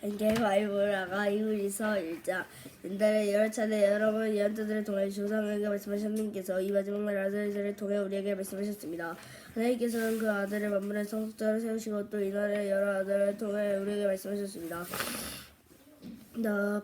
바이블아가 이브리서 1장. 옛날에 여러 차례 여러분 예언자들을 통해 조상에게 말씀하신 하나님께서 이 마지막 날 아들들을 통해 우리에게 말씀하셨습니다. 하나님께서는 그 아들을 만물의 성숙자로 세우시고 또 이날에 여러 아들을 통해 우리에게 말씀하셨습니다.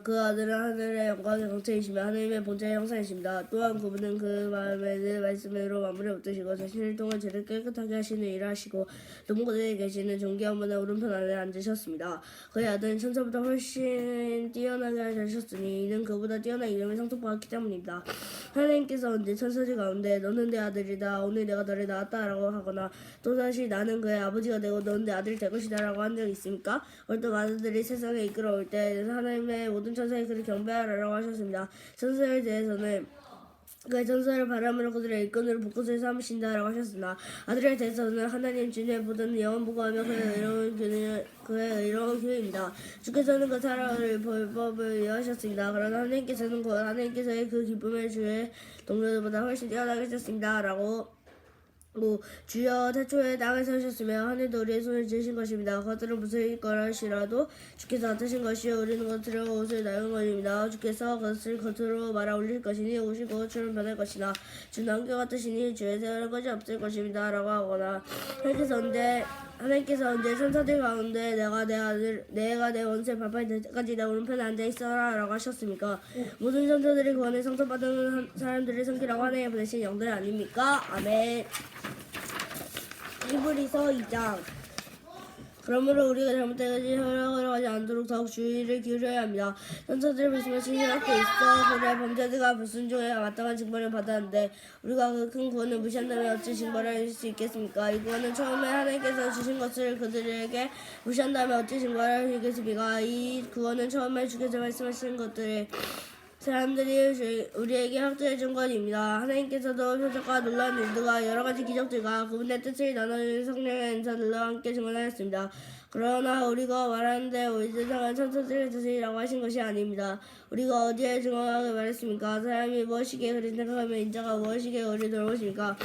그 아들은 하늘의 영광의 정체이시며 하나님의 본체의 형상이십니다. 또한 그분은 그 마음에 늘 말씀으로 만물을 붙드시고 자신을 통해 죄를 깨끗하게 하시는 일을 하시고 높은 곳에 계시는 존귀한 분의 오른편 안에 앉으셨습니다. 그의 아들은 천사보다 훨씬 뛰어나게 하셨으니 이는 그보다 뛰어난 이름을 상속받았기 때문입니다. 하나님께서 언제 천사들 가운데 너는 내 아들이다 오늘 내가 너를 낳았다 라고 하거나 또다시 나는 그의 아버지가 되고 너는 내 아들이 될 것이다 라고 한 적이 있습니까? 어떤 아들들이 세상에 이끌어올 때 하나님의 모든 천사에 그를 경배하라고 하셨습니다. 천사에 대해서는 그의 천사를 바람으로 그들의 일꾼으로 벚꽃을 삼으신다라고 하셨으나 아들에 대해서는 하나님 주님의 보다는 영원 보고하며 그의 의로운 교회입니다. 주께서는 그 사람을 벌법을 위하셨습니다. 그러나 하나님께서는 하나님께서의 그 기쁨을 주의 동료들보다 훨씬 뛰어나게 하셨습니다. 라고 주여 태초에 땅에 세우셨으며 하늘도 우리의 손을 지으신 것입니다. 그것들은 무슨 것이라도 주께서 나타신 것이요 우리는 겉으로 옷을 나눈 것입니다. 주께서 그것을 겉으로 말아 올릴 것이니 옷이 그것처럼 변할 것이나 주는 한결 같으시니 주의 세우는 것이 없을 것입니다. 라고 하거나 하나님께서 언제 천사들 가운데 내가 내 원수의 발판이 될 때까지 내 오른편에 앉아 있어라 라고 하셨습니까? 모든 천사들이 구원을 성취받은 사람들을 섬기라고 하나님의 보내신 영들 아닙니까? 아멘. 히브리서 2장. 그러므로 우리가 잘못되지 허락을 하지 않도록 더욱 주의를 기울여야 합니다. 천사들을 보시면 신실하게 있어 그들의 범죄들과 불순종에 마땅한 징벌을 받았는데 우리가 그 큰 구원을 무시한다면 어찌 징벌을 할 수 있겠습니까? 이 구원은 처음에 하나님께서 주신 것을 그들에게 무시한다면 어찌 징벌을 할 수 있겠습니까? 이 구원은 처음에 주께서 말씀하신 것들을 사람들이 우리에게 확증해 준 것입니다. 하나님께서도 표적과 놀라운 일들과 여러 가지 기적들과 그분의 뜻을 나누는 성령의 인사들과 함께 증언하였습니다. 그러나 우리가 말하는데 온 세상은 천사들의 뜻이라고 하신 것이 아닙니다. 우리가 어디에 증언하게 말했습니까? 사람이 무엇이기에 그리 생각하면 인자가 무엇이기에 우리 돌보십니까?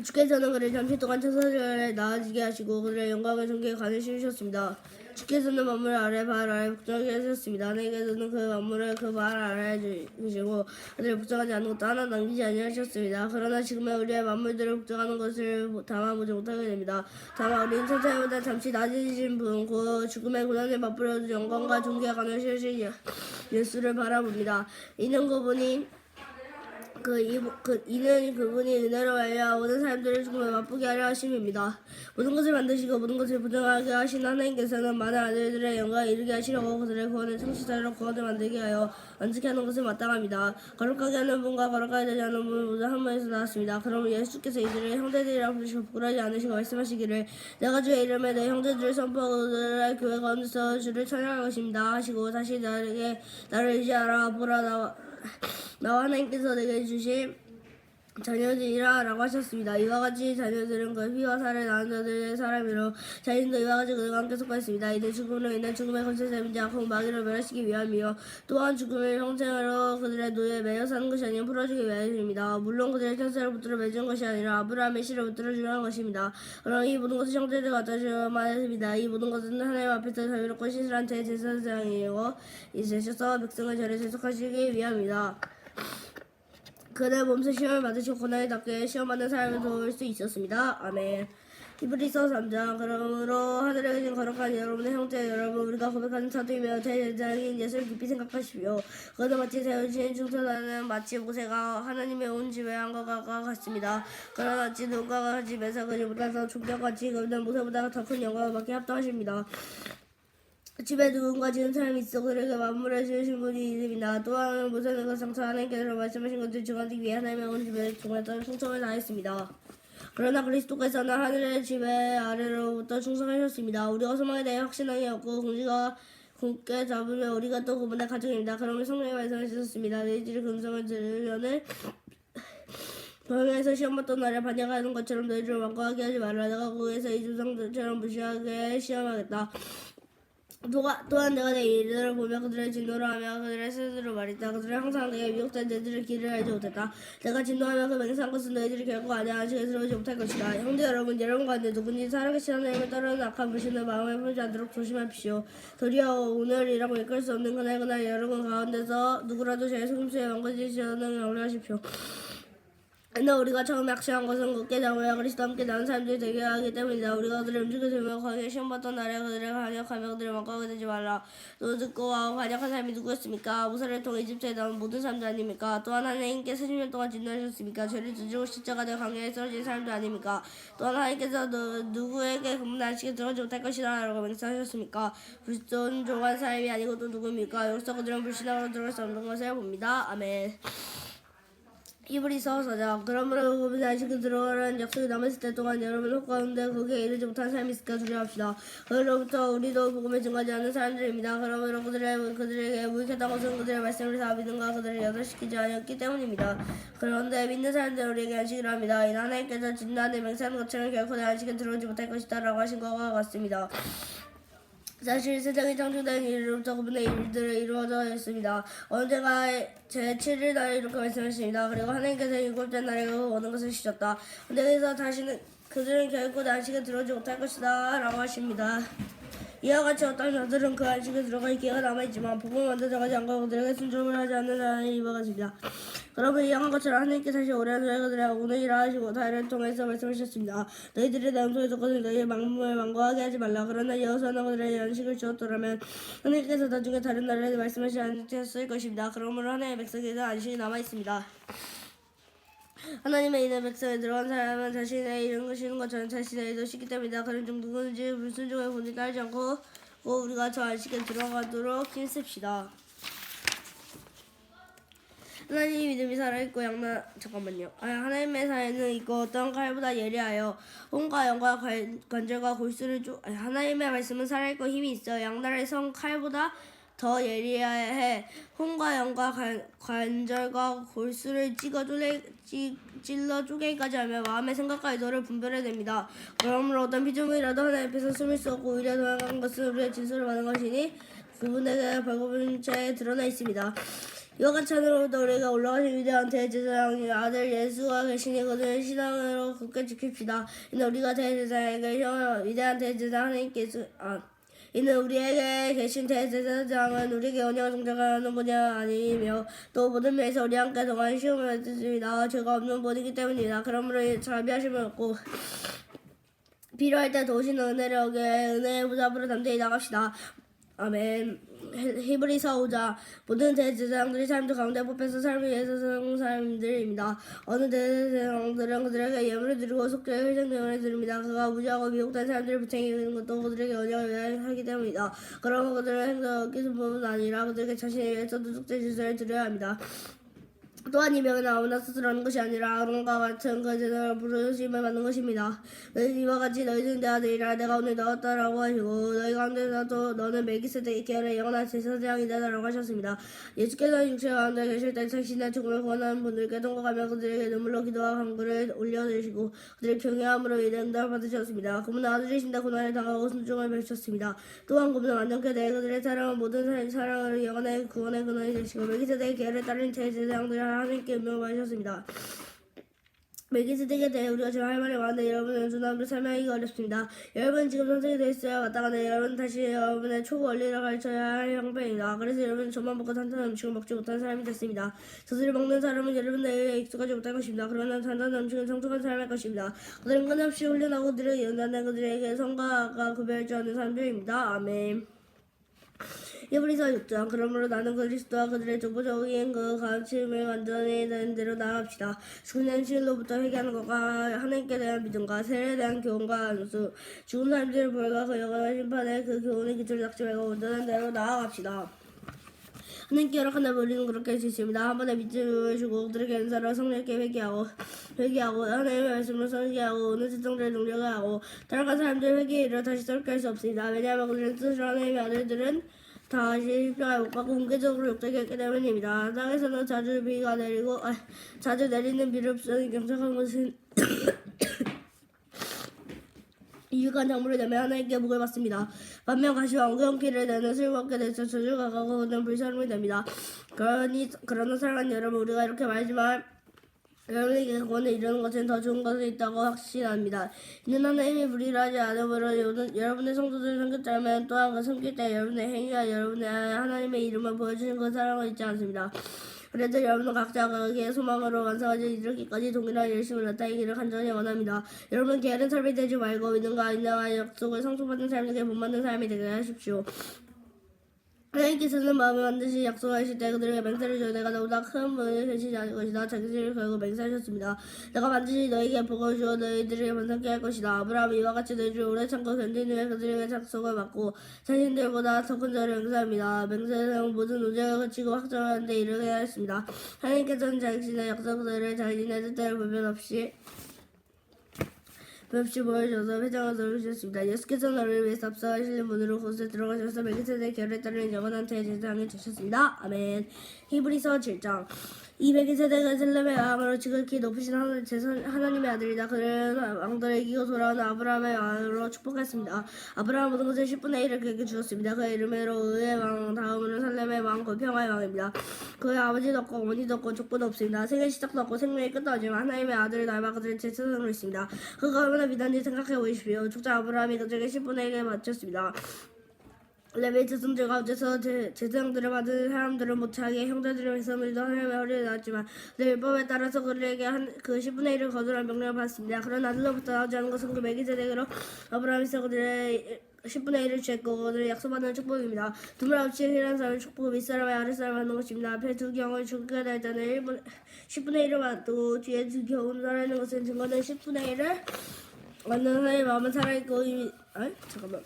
주께서는 그를 잠시 동안 천사들에 나아지게 하시고 그들의 영광을 존귀에 관을 씌우셨습니다. 주께서는 만물 아래 발 아래 복종하게 하셨습니다. 하나님께서는 그 만물을 그 발 아래 주시고 그들을 복종하지 않는 것도 하나 남기지 아니하셨습니다. 그러나 지금은 우리의 만물들을 복종하는 것을 담아보지 못하게 됩니다. 다만 우리는 천사보다 잠시 낮으신 분, 그 죽음의 고난을 맛보려 영광과 존귀에 관을 씌우신 예수를 바라봅니다. 이는 그분이 은혜로 말미암아 모든 사람들을 죽음에 맛보게 하려 하심입니다. 모든 것을 만드시고 모든 것을 보존하게 하신 하나님께서는 많은 아들들의 영광에 이르게 하시려고 그들의 구원을 창시자로 구원을 만들게 하여 완전케 하는 것을 마땅합니다. 거룩하게 하는 분과 거룩하게 되지 않는 분 모두 한 분에서 나왔습니다. 그러면 예수께서 이들을 형제들이라 부르시고 부끄러워하지 않으시고 말씀하시기를 내가 주의 이름에 내 형제들을 선포하고 그들의 교회 가운데서 주를 찬양할 것입니다 하시고 다시 나를 의지하라. 보라 나와 하나님께서 내게 주신 자녀들이라 라고 하셨습니다. 이와 같이 자녀들은 그 피와 살을 낳은 자들의 사람이로 자신도 이와 같이 그들과 함께 속하였습니다. 이들 죽음으로 인한 죽음의 권세자인 악한 마귀를 멸하시기 위함이요 또한 죽음을 형체로 그들의 노예에 매여 사는 것이 아니라 풀어주기 위함입니다. 물론 그들의 천사를 붙들어 맺은 것이 아니라 아브라함의 씨를 붙들어 주려는 것입니다. 그럼 이 모든 것은 형제들 같다시만 했습니다. 이 모든 것은 하나님 앞에서 자유롭고 신실한 제사장이고 이제셔서 백성을 절에 세속하시기 위함이다. 그는 몸소 시험을 받으시고 고난을 닦게 시험받는 사람을 도울 수 있었습니다. 아멘. 히브리서 3장. 그러므로 하늘에 계신 거룩한 여러분의 형제 여러분, 우리가 고백하는 사도이며 제사장인 예수를 깊이 생각하십시오. 그는 마치 세우신 충천하는 마치 모세가 하나님의 온 집에 한 것과 같습니다. 그러나 마치 누군가가 집에서 그리 못해서 종교같이 그는 모세보다 더 큰 영광을 받게 합당하십니다. 집에 누군가 지은 사람이 있어 그에게 만물을 지으신 분이 이름이나 또한 모세는 그 상처 하나님께서 말씀하신 것을 증언하기 위해 하나님의 온 집에 정했던 충성을 다했습니다. 그러나 그리스도께서는 하늘의 지배 아래로부터 충성하셨습니다. 우리가 소망에 대해 확신함이 없고 궁지가 굳게 잡으면 우리가 또 그분의 가족입니다. 그러면 성령이 말씀하셨습니다. 너희들이 금성을 들으려는 광야에서 시험받던 날에 반역하는 것처럼 너희들을 완고하게 하지 말라. 내가 거기에서 이 조상들처럼 무시하게 시험하겠다. 또한 내가 내 일들을 보며 그들의 진노를 하며 그들의 스스로 말했다. 그들은 항상 내게 미혹된 너희들의 길을 알지 못했다. 내가 진노하며 그 맹세한 것은 너희들이 결코 안하시게 들어오지 못할 것이다. 형제 여러분, 여러분 가운데 누구든지 살아계신 하나님을 따르는 악한 불신을 마음에 품지 않도록 조심하십시오. 도리어 오늘이라고 이끌 수 없는 그날 여러분 가운데서 누구라도 제 속임수에 망가지시는 염려하십시오. 근데 우리가 처음에 확신한 것은 굳게 잡으며 그리스도와 함께 나는 사람들이 되게 하기 때문이다. 우리가 그들의 음식을 들며 거기에 시험받던 날에 그들의 반역하며 그들을 막가게 되지 말라. 또 듣고 반역한 사람이 누구였습니까? 모세를 통해 이집트에 나온 모든 사람들 아닙니까? 또한 하나님께서 40년 동안 진노하셨습니까? 죄를 저지르고 십자가 되어 광야에 쓰러진 사람들 아닙니까? 또한 하나님께서 누구에게 금문안식에 들어가지 못할 것이다 라고 맹세하셨습니까? 불순종한 사람이 아니고 또 누구입니까? 여기서 그들은 불신앙으로 들어갈 수 없는 것을 봅니다. 아멘. 히브리서 4장. 그러므로 그분의 안식에 들어가라는 약속이 남았을 때 동안 여러분 혹 가운데 거기에 이르지 못한 사람이 있을까 두려워합시다. 그로부터 우리도 복음을 증거하지 않는 사람들입니다. 그러므로 그들에게 무익했던 것은 그들의 말씀을 다 믿음과 그들을 여덟시키지 않았기 때문입니다. 그런데 믿는 사람들은 우리에게 안식이라 합니다. 이는 하나님께서 진단에 맹세하는 것처럼 결코 내 안식에 들어오지 못할 것이다 라고 하신 것과 같습니다. 사실 세상이 창조된 이로부터 그분의 일들을 이루어져 있습니다. 언제가 제7일 날에 이렇게 말씀하십니다. 그리고 하나님께서 일곱째 날에 그 모든 것을 쉬셨다. 그래서 다시는 그들은 결코 내 안식에 들어오지 못할 것이다 라고 하십니다. 이와 같이 어떤 자들은 그 안식에 들어갈 기회가 남아있지만 복음을 먼저 정하지 않고 그들에게 순종을 하지 않는 자는 이와 같습니다. 그러면 이양한 것처럼 하나님께서 다시 오래한 전에 그들의 오늘이라 하시고 다이를 통해서 말씀하셨습니다. 너희들이 내 음성에 듣거든 너희의 망문을 망고하게 하지 말라. 그러나 여호수아는 그들의 안식을 주었더라면 하나님께서 나중에 다른 나라에 말씀하시지 않으셨을 것입니다. 그러므로 하나님의 백성에게는 안식이 남아있습니다. 하나님의 이름의 백성에 들어간 사람은 자신의 이름을 쉬는 것처럼 자신의 일도 쉬기 때문이다. 그런 중 누구든지 불순종의 본을 따르지 않고 우리가 저 안식에 들어가도록 힘씁시다. 하나님의 믿음이 살아있고 하나님의 사회는 있고 어떤 칼보다 예리하여 혼과 영과 관절과 골수를 하나님의 말씀은 살아있고 힘이 있어 양날의 성 칼보다 더 예리해 혼과 영과 관절과 골수를 찔러 쪼개기까지 하며 마음의 생각과 의도를 분별해냅니다. 그러므로 어떤 피조물이라도 하나님 앞에서 숨을 수 없고 오히려 도망간 것은 우리의 진술을 받은 것이니 그분에게 벌거벗은 채 드러나 있습니다. 이와 같이 하늘로부터 우리가 올라가신 위대한 대제사장의 아들 예수가 계시니 그들의 신앙으로 굳게 지킵시다. 이는 우리가 대제사장에게 위대한 대제사장 하나님께서 이는 우리에게 계신 대제사장은 우리에게 언약을 성장하는 분이 아니며 또 모든 면에서 우리 함께 동안 시험을 받습니다. 죄가 없는 분이기 때문이다. 그러므로 자비하심을 얻고 필요할 때 도우시는 은혜를 얻게 은혜의 보좌앞으로 담대히 나갑시다. 아멘. 히브리서 5장. 모든 대제사장들이 사람들 가운데 뽑혀서 삶을 위해서 산 사람들입니다. 어느 대제사장들은 그들에게 예물을 드리고 속죄의 회장명을 드립니다. 그가 무지하고 미혹된 사람들을 부탱이 이기는 것도 그들에게 언약을 하기 때문이다. 그러면 그들은 행동을 얻기 뿐만 아니라 그들에게 자신에 위해서도 속죄 질서를 드려야 합니다. 또한 이 명은 아무나 스스로 하는 것이 아니라 아론과 같은 그 제사를 부르심을 받는 것입니다. 이와 같이 너희는 내 아들이라 내가 오늘 넣었다라고 하시고 너희 가운데서도 너는 멜기세덱의 계열의 영원한 제사장이다 라고 하셨습니다. 예수께서는 육체 가운데 계실 때 자신의 죽음을 구원하는 분들께 통곡하며 그들에게 눈물로 기도와 간구를 올려드리시고 그들의 경외함으로 위대한 응답을 받으셨습니다. 그분은 아들이신데 고난을 당하고 순종을 펼쳤습니다. 또한 그분은 완전케 내 그들의 사랑은 모든 사랑을 영원의 구원의 근원이 되시고 멜기세덱의 계열에 따른 제사장들을 하나님께 명령하셨습니다. 멜기세덱에 대해 우리가 지금 할 말이 많은데 여러분은 연수남으로 설명하기가 어렵습니다. 여러분은 지금 선생이 되었어야 마땅하네. 여러분은 다시 여러분의 초원리를 가르쳐야 할 형편이다. 그래서 여러분은 저만 먹고 탄탄한 음식을 먹지 못하는 사람이 됐습니다. 젖을 먹는 사람은 여러분들에게 익숙하지 못할 것입니다. 그러나 탄탄한 음식은 성숙한 사람일 것입니다. 그들은 끊임없이 훈련하고 그들을 연단한 그들에게 성과 악과 구별하지 않는 사람들입니다. 아멘. 히브리서 6장. 그러므로 나는 그리스도와 그들의 조보적인 그 가르침을 완전히 된 대로 나아갑시다. 죽은 현실로부터 회개하는 것과 하나님께 대한 믿음과 세례에 대한 교훈과 안수 죽은 사람들을 벌과 그 영원한 심판에 그 교훈의 기초를 닦지 말고 온전한 대로 나아갑시다. 하나님께 허락한 날 우리는 그렇게 할 수 있습니다. 한 번에 믿음을 주고 그들에게 은사로 성령께 회개하고 하나님의 말씀으로 설계하고 어느 특정들을 능력을 하고 타락한 사람들 회개에 이르러 다시 설교할 수 없습니다. 왜냐하면 그들은 뜻으로 하나님의 아들들은 다시 십자가에 못 박고 공개적으로 욕되게 했기 때문입니다. 땅에서는 자주 내리는 비를 없으니 경작한 것은 유익한 작물을 내며 하나님께 복을 받습니다. 반면 가시와 엉겅퀴를 내는 슬퍼게 돼서 저주가 가고 오는 불사름이 됩니다. 그러나 사랑하는 여러분, 우리가 이렇게 말하지만 여러분에게 구원을 이루는 것은 더 좋은 것이 있다고 확신합니다. 이는 하나님이 불의를 하지 않으므로 여러분의 성도들을 섬길 때면 또한 그 섬길 때 여러분의 행위와 여러분의 하나님의 이름을 보여주는 그 사랑을 잊지 않습니다. 그래도 여러분은 각자 거기에 소망으로 완성하지 이르기까지 동일한 열심을 나타내기를 간절히 원합니다. 여러분 게으른 삶이 되지 말고 믿음과 인내와 약속을 상속받은 삶에게 본받는 삶이 되게 하십시오. 하나님께서는 마음을 반드시 약속하실 때 그들에게 맹세를 줘야 내가 너보다 큰 분을 계시지 않을 것이다. 자기를 결국 맹세하셨습니다. 내가 반드시 너에게 복을 주어 너희들에게 번성케 할 것이다. 아브라함이 이와 같이 너희를 오래 참고 견딘 후에 그들에게 약속을 받고 자신들보다 더 큰 자를 맹세합니다. 맹세는 모든 우정을 거치고 확정하는 데 이르게 하였습니다. 하나님께서는 자신의 약속들을 자신의 뜻대로 불변 없이 보여줘서 회장을 넣으셨습니다. 예수께서 너를 위해서 앞서가시는 문으로 곳에 들어가셔서 멜기세덱의 결에 따르는 영원한 제사장을 주셨습니다. 아멘. 히브리서 7장. 이 멜기세덱은 셀렘의 왕으로 지극히 높으신 하나님의 아들이다. 그는 왕들을 이기고 돌아온 아브라함의 왕으로 축복했습니다. 아브라함은 모든 것을 10분의 1을 그에게 주었습니다. 그의 이름으로 의의 왕, 다음으로는 살렘의 왕, 곧 평화의 왕입니다. 그의 아버지도 없고 어머니도 없고 족보도 없습니다. 생의 시작도 없고 생명의 끝도 없지만 하나님의 아들을 닮아 그들의 제사장으로 있습니다. 그가 얼마나 비단지 생각해 보십시오. 족자 아브라함이 그들에게 10분의 1을 바쳤습니다. 레위 자손들 가운데서 제사장들을 받은 사람들은 못하게 형제들의 백성들도 하나님의 허리를 나왔지만 그 율법에 따라서 그들에게 그 10분의 1을 거두라는 명령을 받았습니다. 그러나 아들로부터 나오지 않은 것은 그 멜기세덱으로 아브라함에서 그들의 10분의 1을 취했고 그들을 약속받는 축복입니다. 두말 없이 일하는 사람은 축복을 윗사람의 아랫사람을 받는 것입니다. 앞에 두 경을 죽게 될 때는 10분의 1을 받고 뒤에 두 경을 살아있는 것은 증거는 10분의 1을 받는 하나님의 마음은 살아있고 잠깐만.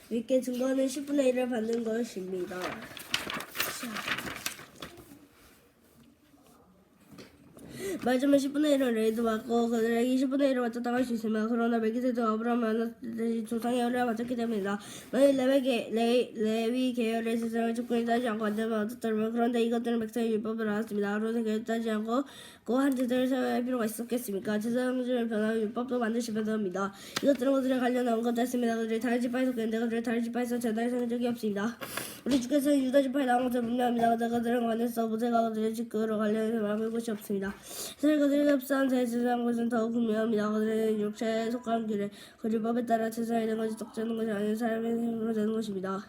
믿게 증거는 10분의 1을 받는 것입니다. 말하자면 10분의 1을 레이도 받고 그들에게 20분의 1을 바쳤다고 할 수 있습니다. 그러나 멜기세덱 아브라함을 만났듯이 조상의 허리를 바쳤기 때문이다. 만일 레위 계열의 세상을 축복이 따지 않고 안되면 어떻다면 그런데 이것들은 백성의 율법을 알았습니다. 아론의 계율 따지 않고 한 제사를 세워야 할 필요가 있었겠습니까? 제사장들을 변화하는 율법도 반드시 변화합니다. 이것들은 그들의 관련한 것같습니다. 그들이 다른 지파에서 그랬는데 그들의 다른 지파에서 제단을 세운 적이 없습니다. 우리 주께서는 유다 지파에 나온 것을 분명합니다. 그들은 관해서 모세가 그들의 직급으로 관련해서 말할 곳이 없습니다. 사실 그들이 흡사한 제사장 것은 더욱 분명합니다. 그들은 육체에 속한 길에 그 율법에 따라 제사에 되는 것이 떡지는 것이 아닌 사람의 생으로 되는 것입니다.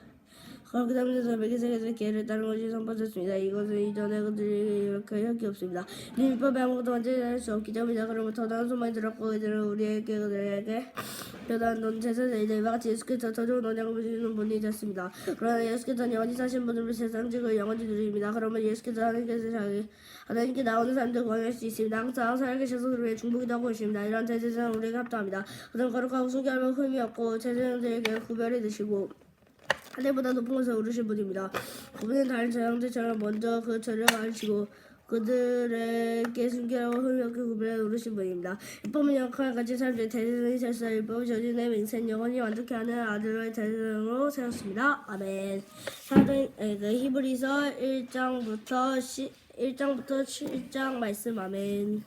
그렇기 때문에 멜기세덱의 계율에 따른 것이 선포됐습니다. 이것은 이전에 그들이 이렇게 할 게 없습니다. 이 율법에 아무것도 완전히 할 수 없기 때문이다. 그러므로 더 나은 소망이 들었고 이들은 우리에게 그들에게 변한 넌 제사장이다. 이와 같이 예수께서 더 좋은 언약을 주시는 분이 됐습니다. 그러나 예수께서는 영원히 사신 분으로 세상직을 영원히 누립니다. 그러면 예수께서 하나님께 나오는 사람들 구원할 수 있습니다. 항상 살아계셔서 그를 위해 중보기도 하고 계십니다. 이런 제사장은 우리에게 합당합니다. 그는 거룩하고 순결하고 흠이 없고 제사장들에게 구별해 드시고 하늘보다 높은 곳에 오르신 분입니다. 그분은 다른 제사장들처럼 먼저 그 죄를 가르치고 그들에게 순결하고 흠이 없게 구별해 오르신 분입니다. 율법은 역할을 가진 사람들이 대제사장이 되었으나 율법을 저지른 맹세는 영원히 완전케 하는 아들을 대제사장으로 세웠습니다. 아멘. 히브리서 1장부터 7장 말씀. 아멘.